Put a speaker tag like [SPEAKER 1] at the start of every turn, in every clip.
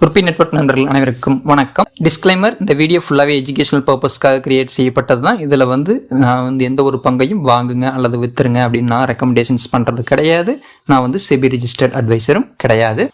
[SPEAKER 1] குருப்பி network நண்பர்கள் அனைவருக்கும் வணக்கம். டிஸ்க்ளைமர், இந்த வீடியோ ஃபுல்லாகவே எஜுகேஷனல் பர்பஸ்க்காக கிரியேட் செய்யப்பட்டது தான். இதில் நான் எந்த ஒரு பங்கையும் வாங்குங்க அல்லது வித்துருங்க அப்படின்னு நான் ரெக்கமெண்டேஷன்ஸ் பண்ணுறது கிடையாது. நான் செபி ரிஜிஸ்டர்ட் அட்வைசரும் கிடையாது.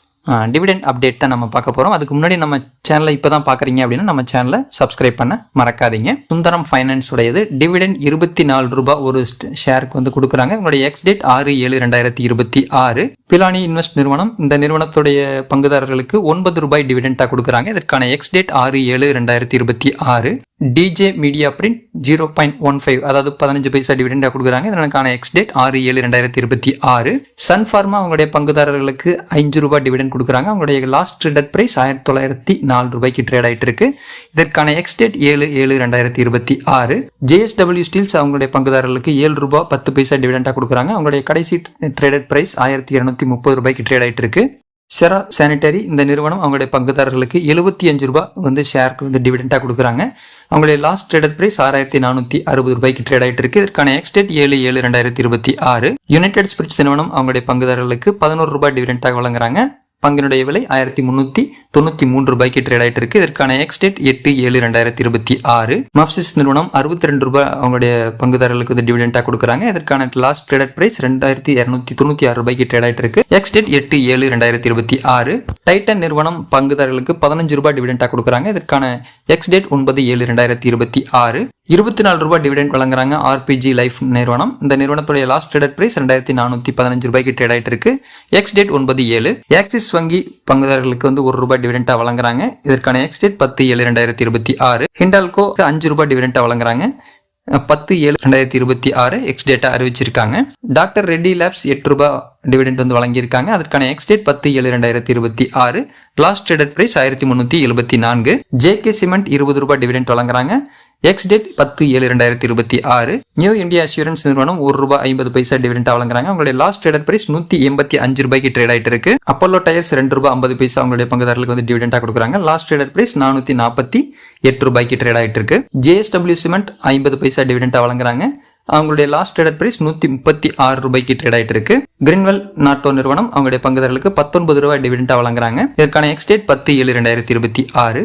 [SPEAKER 1] டிவிடெண்ட் அப்டேட் தான் நம்ம பார்க்க போகிறோம். அதுக்கு முன்னாடி நம்ம சேனலை இப்போ தான் பார்க்குறீங்க அப்படின்னா நம்ம சேனலை சப்ஸ்கிரைப் பண்ண மறக்காதீங்க. சுந்தரம் ஃபைனான்ஸ் உடையது டிவிடெண்ட் 24 ரூபாய் ஒரு ஷேருக்கு கொடுக்குறாங்க. உங்களுடைய எக்ஸ் டேட் 6/7/2026. பிலானி இன்வெஸ்ட் நிறுவனம், இந்த நிறுவனத்துடைய பங்குதாரர்களுக்கு 9 ரூபாய் டிவிடெண்டாக கொடுக்குறாங்க. இதற்கான X date 6/7/2026. DJ media print 0.15 அதாவது 15 பைசா டிவிடெண்டாக கொடுக்குறாங்க. இதற்கான எக்ஸ் டேட் 6/7/2026. சன் ஃபார்மா அவங்களுடைய பங்குதாரர்களுக்கு 5 ரூபாய் டிவிடெண்ட் கொடுக்குறாங்க. அவங்களுடைய லாஸ்ட் ட்ரேடட் பிரைஸ் 1904 ரூபாய்க்கு ட்ரேட் ஆகிட்டு இருக்கு. இதற்கான எக்ஸ் டேட் 7/7/2026. ஜேஎஸ்டபிள்யூ ஸ்டீல்ஸ் அவங்களுடைய பங்குதாரர்களுக்கு 7 ரூபாய் 10 பைசா டிவிடெண்டாக கொடுக்குறாங்க. அவங்களுடைய கடைசி ட்ரேடட் பிரைஸ் 1230 ரூபாய்க்கு ட்ரேட் ஆகிட்டு இருக்கு. செரா சானிட்டரி, இந்த நிறுவனம் அவங்களுடைய பங்குதாரர்களுக்கு 75 ரூபாய் ஷேருக்கு டிவிடெண்டாக கொடுக்குறாங்க. அவங்களுடைய லாஸ்ட் ட்ரேடட் பிரைஸ் 6460 ரூபாய்க்கு ட்ரேட் ஆகிட்டு இருக்கு. இதற்கான எக்ஸ் டேட் 7/7/2026. யுனைடெட் ஸ்பிரிட்ஸ் நிறுவனம் அவங்களுடைய பங்குதாரர்களுக்கு 11 ரூபாய் டிவிடெண்டாக வழங்குறாங்க. பங்கினுடைய விலை 1393 ரூபாய்க்கு ட்ரேட் ஆகிட்டு இருக்கு. இதற்கான எக்ஸ் டேட் 8/7/2026. மப்சிஸ் நிறுவனம் 62 ரூபாய் அவங்களுடைய பங்குதாரர்களுக்கு டிவிடெண்டாக கொடுக்குறாங்க. இதற்கான லாஸ்ட் ட்ரேடட் பிரைஸ் 2296 ரூபாய்க்கு ட்ரேட் ஆகிட்டு இருக்கு. X date 8/7/2026. டைட்டன் நிறுவனம் பங்குதாரர்களுக்கு 15 ரூபாய் டிவிடெண்டாக கொடுக்குறாங்க. இதற்கான எக்ஸ் டேட் 9/7/2026. 24 ரூபாய் டிவிடெண்ட் வழங்குறாங்க ஆர்பிஜி லைஃப் நிறுவனம். இந்த நிறுவனத்துடைய லாஸ்ட் ட்ரேடட் பிரைஸ் 2415 ரூபாய்க்கு ட்ரேட் ஆகிட்டு இருக்கு. X date 9/7. ஆக்சிஸ் வங்கி பங்குதாரர்களுக்கு 1 ரூபாய் டிவிடெண்டா வழங்குறாங்க. இதற்கான எக்ஸ் டேட் 10/7/2026. ஹிண்டால்கோ 5 ரூபாய் டிவிடெண்டா வழங்குறாங்க. 10/7/2026 எக்ஸ் டேட்டா அறிவிச்சிருக்காங்க. டாக்டர் ரெட்டி லேப்ஸ் 8 ரூபாய் டிவிடெண்ட் வழங்கியிருக்காங்க. அதற்கான ex date 10/7/2026. Last traded price 1374. JK Cement 20 ரூபாய் டிவிடெண்ட் வழங்குறாங்க. Ex date 10/7/2026. New India Assurance நிறுவனம் 1 ரூபாய் 50 பைசா டிவிடெண்டா வழங்குறாங்க. அவங்களுடைய லாஸ்ட் ட்ரேடட் பிரைஸ் 185 ரூபாய்க்கு ட்ரேட் ஆகிட்டு இருக்கு. அப்போலோ டயர்ஸ் 2 ரூபாய் 50 பைசா அவங்களுடைய பங்குதாரர்களுக்கு டிவிடெண்டா கொடுக்குறாங்க. லாஸ்ட் ட்ரேடட் பிரைஸ் 448 ரூபாய்க்கு ட்ரேட் ஆகிட்டு இருக்கு. ஜேஎஸ்டபிள்யூ சிமெண்ட் 50 பைசா டிவிடெண்டா வழங்குறாங்க. அவங்களுடைய லாஸ்ட் ட்ரேடட் பிரைஸ் 136 ரூபாய்க்கு ட்ரேட் ஆகிட்டு இருக்கு. கிரீன்வெல் நாட்டோ நிறுவனம் அவங்களுடைய பங்குதாரர்களுக்கு 19 ரூபாய் டிவிடெண்டா வழங்குறாங்க. இதற்கான எக்ஸ் டேட் 10/7/2026.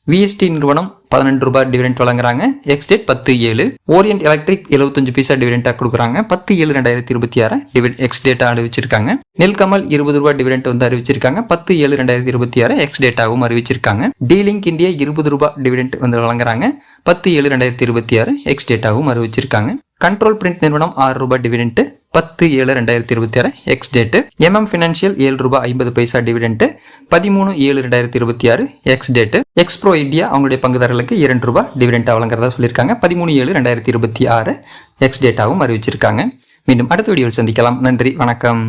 [SPEAKER 1] விஎஸ்டி நிறுவனம் 12 ரூபாய் டிவிடெண்ட் வழங்குறாங்க. Ex date 10/7. ஓரியன்ட் எலக்ட்ரிக் 75 பைசா டிவிடெண்டா கொடுக்குறாங்க. 10/7/2026 எக்ஸ் டேட்டா அறிவிச்சிருக்காங்க. நெல்கமல் 20 ரூபாய் டிவிடெண்ட் அறிவிச்சிருக்காங்க. 10/7/2026 எக்ஸ் டேட்டாவும் அறிவிச்சிருக்காங்க. டீலிங்க் இந்தியா 20 ரூபாய் டிவிடெண்ட் வழங்குறாங்க. 10/7/2026 எக்ஸ் டேட்டாவும் அறிவிச்சிருக்காங்க. கண்ட்ரோல் பிரிண்ட் நிறுவனம் 6 ரூபாய் dividend 10/7/2026 ex date. MM financial 7 ரூபாய் 50 பைசா dividend 13/7/2026 ex date. Xpro India அவங்களுடைய பங்குதாரர்களுக்கு 2 ரூபாய் டிவிடெண்டா வழங்குறதா சொல்லியிருக்காங்க. 13/7/2026 எக்ஸ் டேட்டாவும் அறிவிச்சிருக்காங்க. மீண்டும் அடுத்த வீடியோவில் சந்திக்கலாம். நன்றி, வணக்கம்.